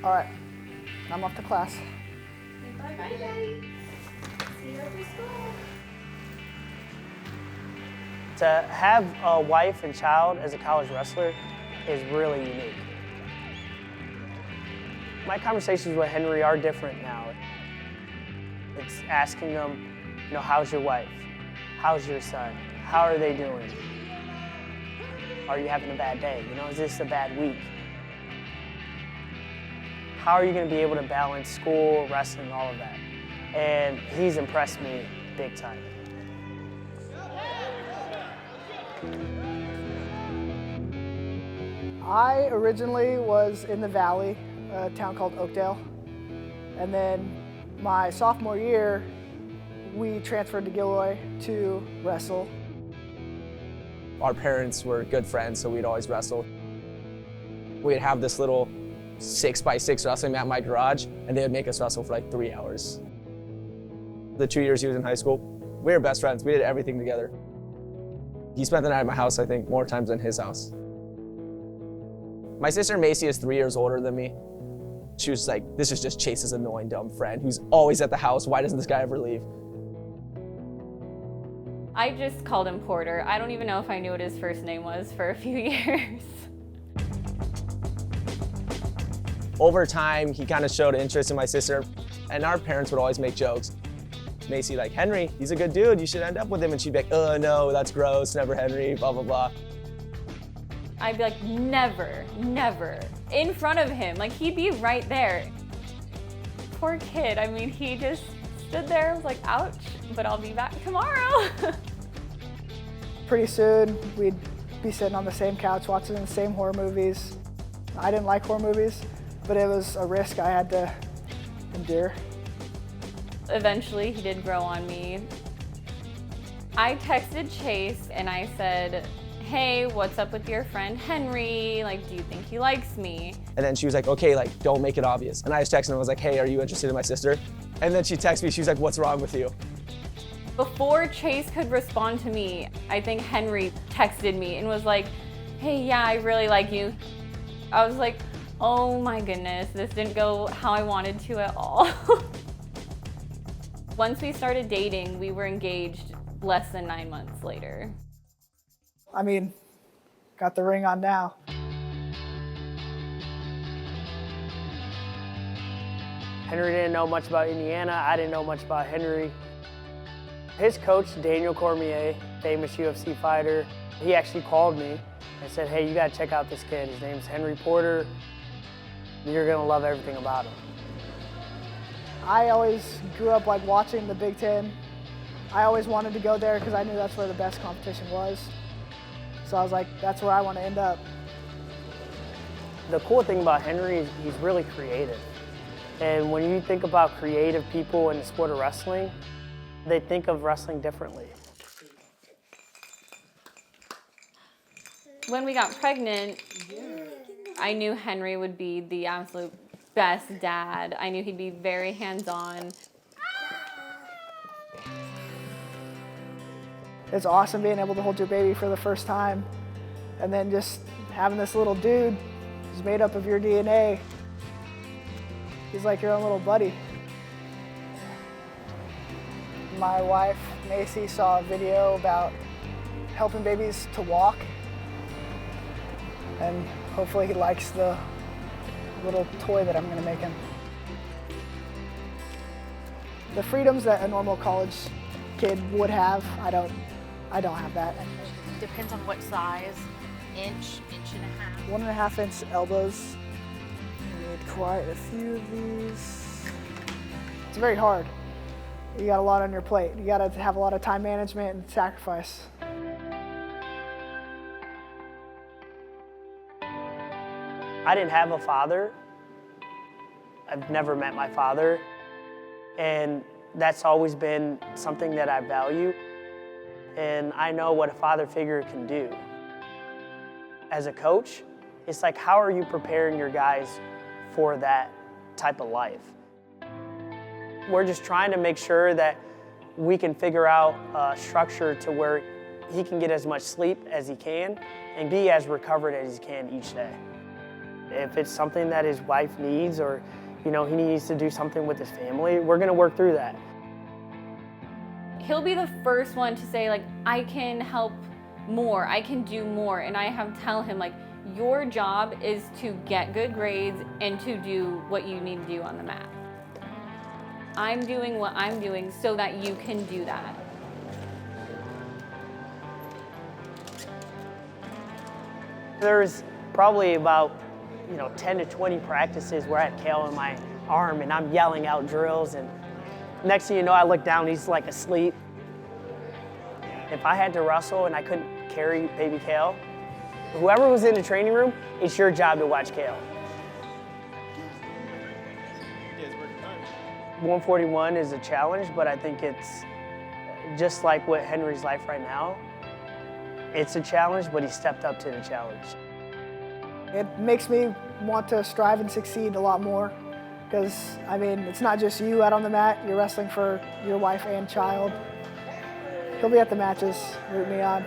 All right, I'm off to class. Bye-bye, Daddy. See you after school. To have a wife and child as a college wrestler is really unique. My conversations with Henry are different now. It's asking them, how's your wife? How's your son? How are they doing? Are you having a bad day? Is this a bad week? How are you going to be able to balance school, wrestling, all of that? And he's impressed me big time. I originally was in the Valley, a town called Oakdale. And then my sophomore year, we transferred to Gilroy to wrestle. Our parents were good friends, so we'd always wrestle. We'd have this little 6x6 wrestling mat in my garage, and they would make us wrestle for like 3 hours. The 2 years he was in high school, we were best friends. We did everything together. He spent the night at my house, I think, more times than his house. My sister Macy is 3 years older than me. She was like, this is just Chase's annoying, dumb friend who's always at the house. Why doesn't this guy ever leave? I just called him Porter. I don't even know if I knew what his first name was for a few years. Over time, he kind of showed interest in my sister, and our parents would always make jokes. Macy like, Henry, he's a good dude, you should end up with him. And she'd be like, oh no, that's gross, never Henry, blah, blah, blah. I'd be like, never, never. In front of him, like he'd be right there. Poor kid, I mean, he just stood there, was like, ouch, but I'll be back tomorrow. Pretty soon, we'd be sitting on the same couch watching the same horror movies. I didn't like horror movies, but it was a risk I had to endure. Eventually, he did grow on me. I texted Chase and I said, hey, what's up with your friend Henry? Like, do you think he likes me? And then she was like, okay, like, don't make it obvious. And I just texted her and was like, hey, are you interested in my sister? And then she texted me, she was like, what's wrong with you? Before Chase could respond to me, I think Henry texted me and was like, hey, yeah, I really like you. I was like, oh my goodness, this didn't go how I wanted to at all. Once we started dating, we were engaged less than 9 months later. I mean, got the ring on now. Henry didn't know much about Indiana. I didn't know much about Henry. His coach, Daniel Cormier, famous UFC fighter, he actually called me and said, hey, you gotta check out this kid. His name's Henry Porter. You're gonna love everything about him. I always grew up like watching the Big Ten. I always wanted to go there because I knew that's where the best competition was. So I was like, that's where I want to end up. The cool thing about Henry is he's really creative. And when you think about creative people in the sport of wrestling, they think of wrestling differently. When we got pregnant, I knew Henry would be the absolute best dad. I knew he'd be very hands-on. It's awesome being able to hold your baby for the first time and then just having this little dude who's made up of your DNA. He's like your own little buddy. My wife, Macy, saw a video about helping babies to walk, and hopefully he likes the little toy that I'm gonna make him. The freedoms that a normal college kid would have, I don't have that. Depends on what size, inch and a half. 1.5 inch elbows. You need quite a few of these. It's very hard. You got a lot on your plate. You gotta have a lot of time management and sacrifice. I didn't have a father. I've never met my father. And that's always been something that I value. And I know what a father figure can do. As a coach, it's like, how are you preparing your guys for that type of life? We're just trying to make sure that we can figure out a structure to where he can get as much sleep as he can and be as recovered as he can each day. If it's something that his wife needs, or he needs to do something with his family, we're gonna work through that. He'll be the first one to say, like, I can help more, I can do more, and I have to tell him, like, your job is to get good grades and to do what you need to do on the mat. I'm doing what I'm doing so that you can do that. There's probably about 10 to 20 practices where I have Kale in my arm and I'm yelling out drills, and next thing you know, I look down, he's like asleep. If I had to wrestle and I couldn't carry baby Kale, whoever was in the training room, it's your job to watch Kale. 141 is a challenge, but I think it's just like what Henry's life right now. It's a challenge, but he stepped up to the challenge. It makes me want to strive and succeed a lot more because, I mean, it's not just you out on the mat, you're wrestling for your wife and child. He'll be at the matches, root me on.